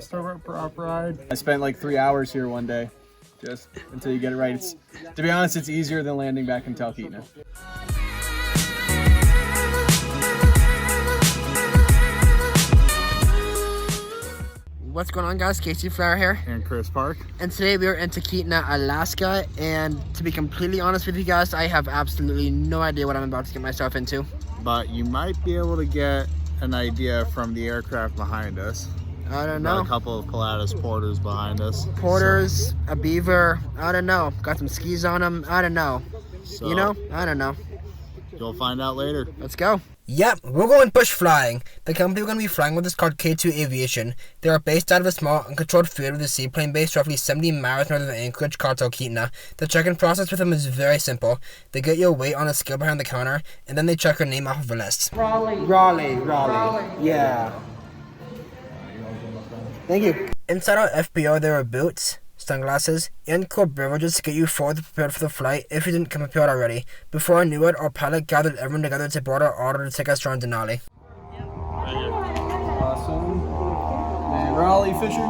first up ride. I spent like 3 hours here one day, just until you get it right. To be honest, it's easier than landing back in Talkeetna. What's going on, guys? K2 Flower here. And Chris Park. And today we are in Talkeetna, Alaska. And to be completely honest with you guys, I have absolutely no idea what I'm about to get myself into. But you might be able to get an idea from the aircraft behind us. I don't know. Got a couple of Pilatus porters behind us. Porters, a beaver, I don't know. Got some skis on them, I don't know. So, you know, I don't know. You'll find out later. Let's go. Yep, we're going bush flying. The company we're going to be flying with is called K2 Aviation. They are based out of a small, uncontrolled field with a seaplane base roughly 70 miles north of Anchorage called Talkeetna. The check-in process with them is very simple. They get your weight on a scale behind the counter, and then they check your name off of a list. Raleigh. Yeah. Thank you. Inside our FBO, there are boots, sunglasses, and cold beverages to get you forward prepared for the flight if you didn't come prepared already. Before I knew it, our pilot gathered everyone together to board our Otter to take us around Denali. Awesome. And Raleigh Fisher.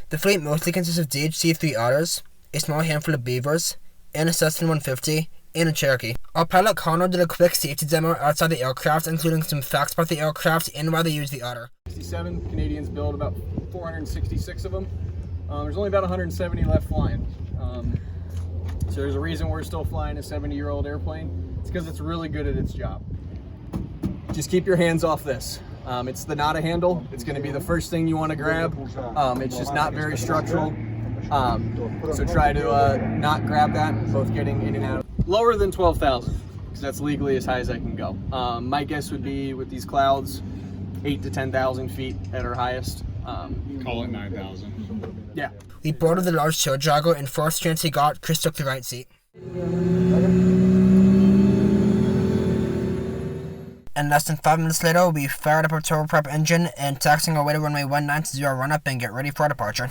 The fleet mostly consists of DHC3 Otters, a small handful of beavers, and a Cessna 150, and a Cherokee. Our pilot Connor did a quick safety demo outside the aircraft, including some facts about the aircraft and why they use the Otter. 67 Canadians build about 466 of them. There's only about 170 left flying. So there's a reason we're still flying a 70-year-old airplane. It's because it's really good at its job. Just keep your hands off this. It's the NADA handle. It's going to be the first thing you want to grab. It's just not very structural. So try to not grab that, both getting in and out. Lower than 12,000, because that's legally as high as I can go. My guess would be with these clouds, 8 to 10,000 feet at our highest. Call it 9,000. Yeah. We boarded the large tail dragger, and first chance he got, Chris took the right seat. And less than 5 minutes later, we fired up our turbo prop engine and taxiing our way to runway 19 to do our run up and get ready for our departure.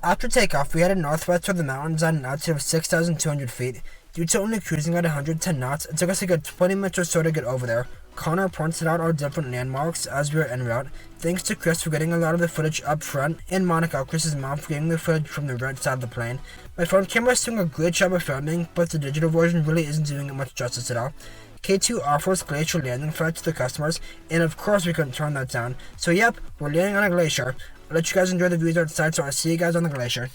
After takeoff, we headed northwest toward the mountains at an altitude of 6,200 feet. Due to only cruising at 110 knots, it took us a good 20 minutes or so to get over there. Connor pointed out our different landmarks as we were en route. Thanks to Chris for getting a lot of the footage up front, and Monica, Chris's mom, for getting the footage from the right side of the plane. My phone camera is doing a great job of filming, but the digital version really isn't doing it much justice at all. K2 offers Glacier landing flights to the customers, and of course we couldn't turn that down. So yep, we're landing on a Glacier. I'll let you guys enjoy the views outside, so I'll see you guys on the Glacier.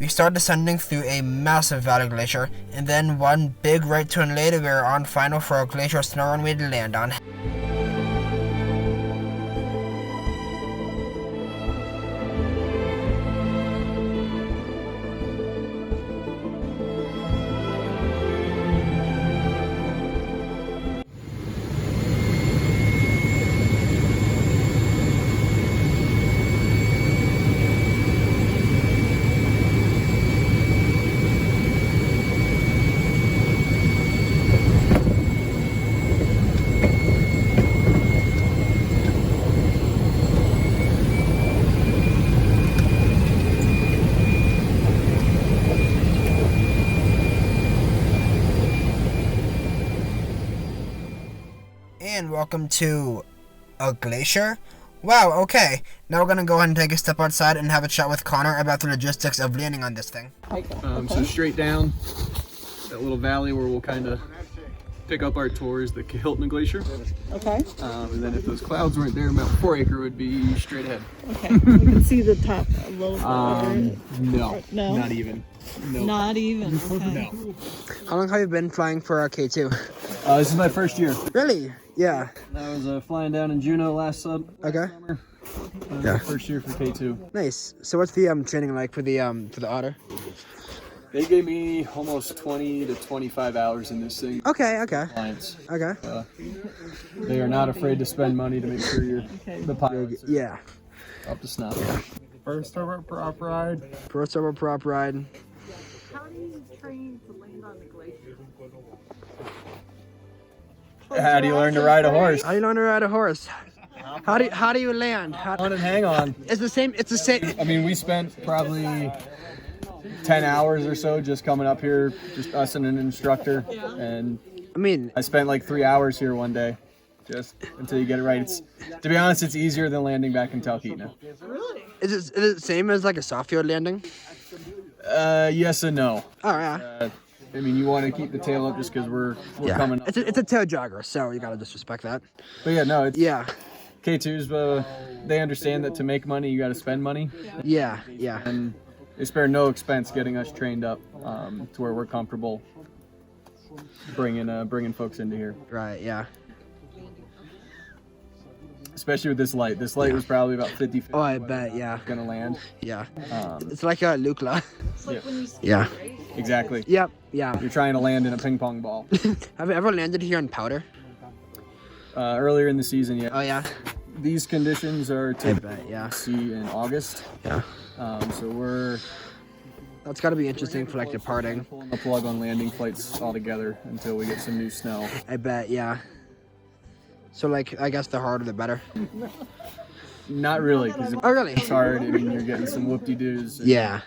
start descending through a massive valley glacier, and then one big right turn later, we're on final for a glacier snow runway to land on. And welcome to a glacier. Wow, okay. Now we're gonna go ahead and take a step outside and have a chat with Connor about the logistics of landing on this thing. So straight down that little valley where we'll kind of pick up our tours, the Hilton Glacier. Okay. And then if those clouds weren't there, Mount 4 Acre would be straight ahead. Okay. We can see the top a little bit. No, No? not even. No. Not even. Okay. No. How long have you been flying for K2? This is my first year. Really? Yeah. I was flying down in Juneau last summer. Yeah. First year for K2. Nice. So what's the training like for the Otter? They gave me almost 20 to 25 hours in this thing. Okay. Clients. Okay. They are not afraid to spend money to make sure you're the pilot Yeah. up to snuff. First turbo prop ride. First turbo prop ride. How do you train to land on the glacier? How do you learn to ride a horse? How do you learn to ride a horse? How do you land? On and hang on. It's the same. It's the same. I mean, we spent probably 10 hours or so just coming up here, just us and an instructor. And I mean, I spent like 3 hours here one day, just until you get it right. It's, to be honest, it's easier than landing back in Talkeetna. Really? is it the same as like a soft field landing? Yes and no. Oh yeah. I mean, you want to keep the tail up just because we're coming up. It's a tail jogger, so you gotta disrespect that. But yeah, no, it's, Yeah. K2s, they understand that to make money, you got to spend money. Yeah. And they spare no expense getting us trained up to where we're comfortable bringing folks into here. Right. Yeah. Especially with this light. This light was probably about 50 feet. Oh, I bet. Yeah. Gonna land. Yeah. It's like a Lukla. It's like when you ski, Yeah. right? Exactly. Yep. Yeah. You're trying to land in a ping pong ball. Have you ever landed here on powder? Earlier in the season, yeah. Oh yeah. These conditions are I typically bet. Yeah. see in August. Yeah. So we're That's gotta be interesting for like departing. pulling the plug on landing flights altogether until we get some new snow. I bet. Yeah. So like, I guess the harder the better. Not really, because Oh really? it's hard. I mean, you're getting some whoop-de-doos. Yeah.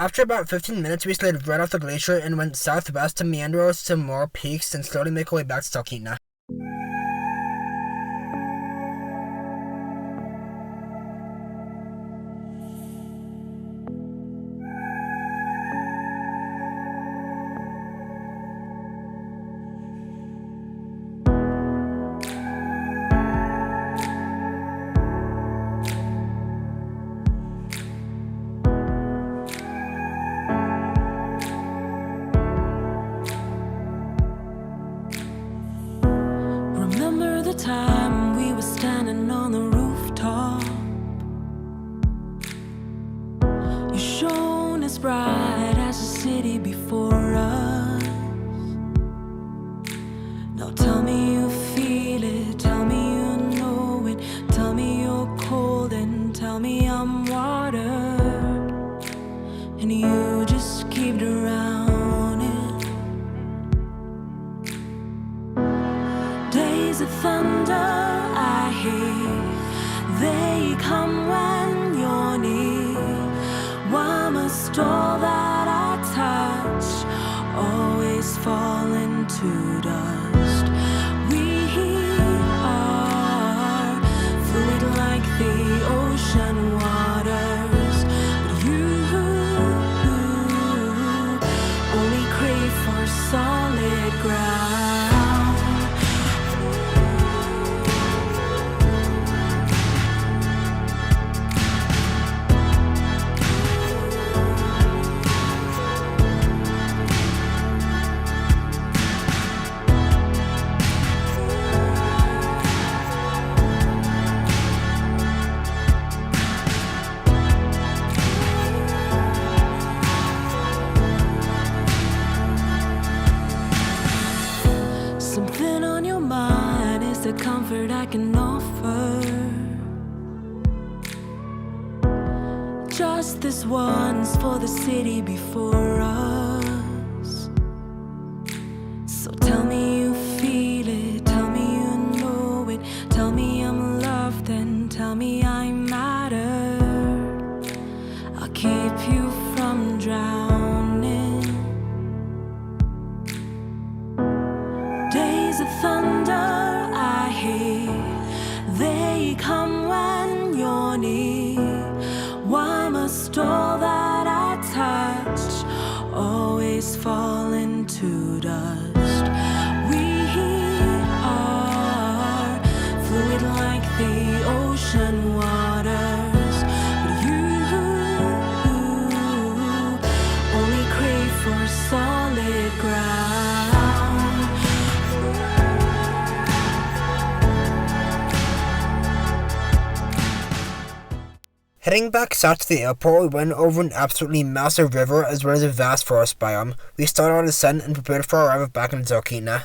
After about 15 minutes, we slid right off the glacier and went southwest to meander some more peaks and slowly make our way back to Talkeetna. Remember the time we were standing on the rooftop? You shone as bright as the city before us. Now tell me you feel it, tell me you know it, tell me you're cold and tell me I'm water. And you just keep drowning. They come when you're near. Why must all that I touch always fall into dust? We are fluid like the ocean waters, but you only crave for solid ground. Something on your mind is the comfort I can offer. Just this once for the city before us. So tell me you feel it, tell me you know it, tell me I'm loved and tell me I matter. I'll keep you from drowning. Days of thunder I hear, they come when you're near. Why must all that I touch always fall into dust? We are fluid like the ocean waters, but you only crave for solid ground. Heading back south to the airport, we went over an absolutely massive river as well as a vast forest biome. We started our descent and prepared for our arrival back in Zokina.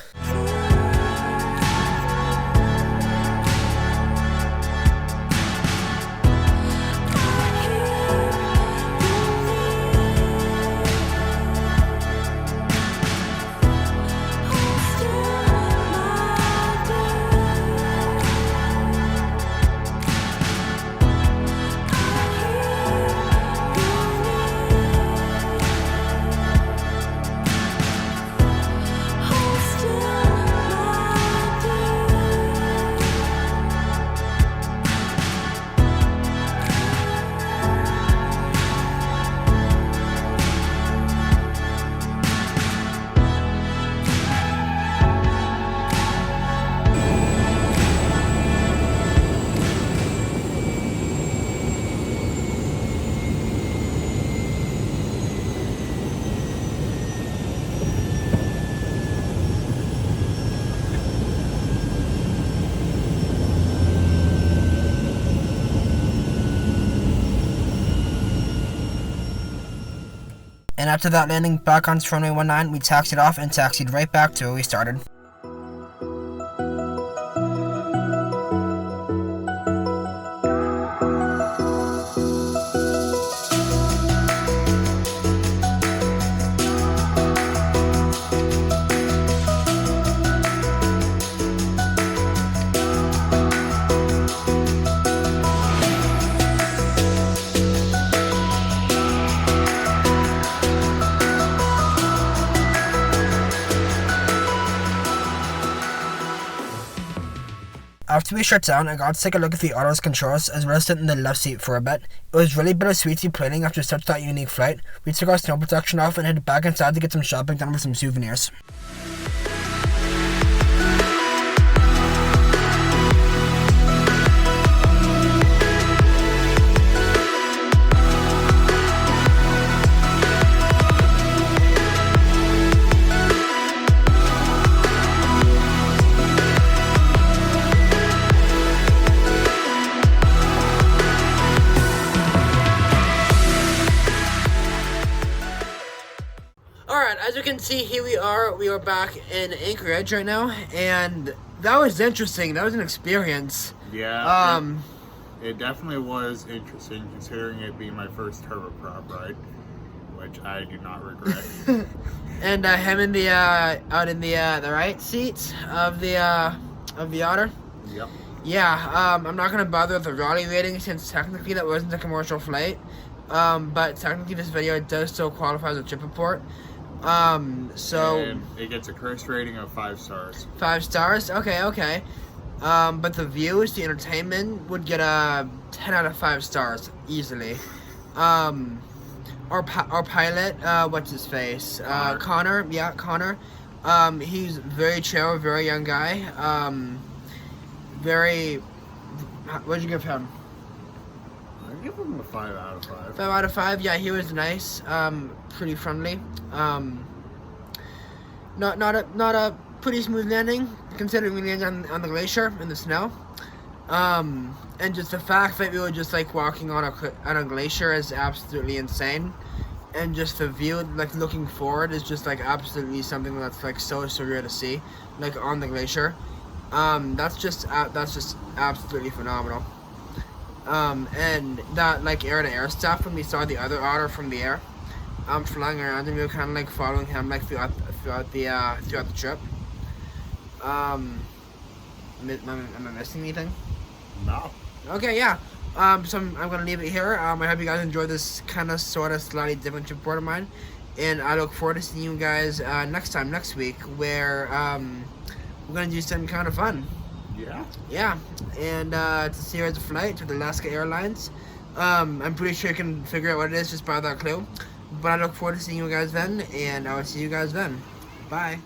And after that landing back on runway 19, we taxied off and taxied right back to where we started. After we shut down, I got to take a look at the Otter's controls as well as sit in the left seat for a bit. It was really bittersweet seaplaning after such that unique flight. We took our snow protection off and headed back inside to get some shopping done with some souvenirs. Alright, as you can see, here we are back in Anchorage right now, and that was interesting. That was an experience. Yeah, it definitely was interesting considering it being my first turboprop ride, which I do not regret. And him in the out in the right seats of the Otter. Yep. Yeah, I'm not gonna bother with the Raleigh rating since technically that wasn't a commercial flight. But technically this video does still qualify as a trip report. So And it gets a curse rating of 5 stars. 5 stars. Okay. But the views, the entertainment would get a 10 out of 5 stars easily. Our pilot, what's his face? Connor. Yeah, Connor. He's very chill, very young guy. What'd you give him? I give him a 5 out of 5. 5 out of 5. Yeah, he was nice. Pretty friendly. Not a pretty smooth landing considering we landed on the glacier in the snow. And just the fact that we were just like walking on a glacier is absolutely insane. And just the view, like looking forward, is just like absolutely something that's like so surreal to see, like on the glacier. That's just absolutely phenomenal. And that like air to air stuff when we saw the other otter from the air, flying around, and we were kind of like following him like throughout the trip. Am I missing anything? No. Okay, yeah. So I'm gonna leave it here. I hope you guys enjoyed this kind of sort of slightly different report of mine, and I look forward to seeing you guys next week, where we're gonna do something kind of fun. Yeah. Yeah, and it's a series of flights with Alaska Airlines. I'm pretty sure you can figure out what it is just by that clue. But I look forward to seeing you guys then, and I will see you guys then. Bye.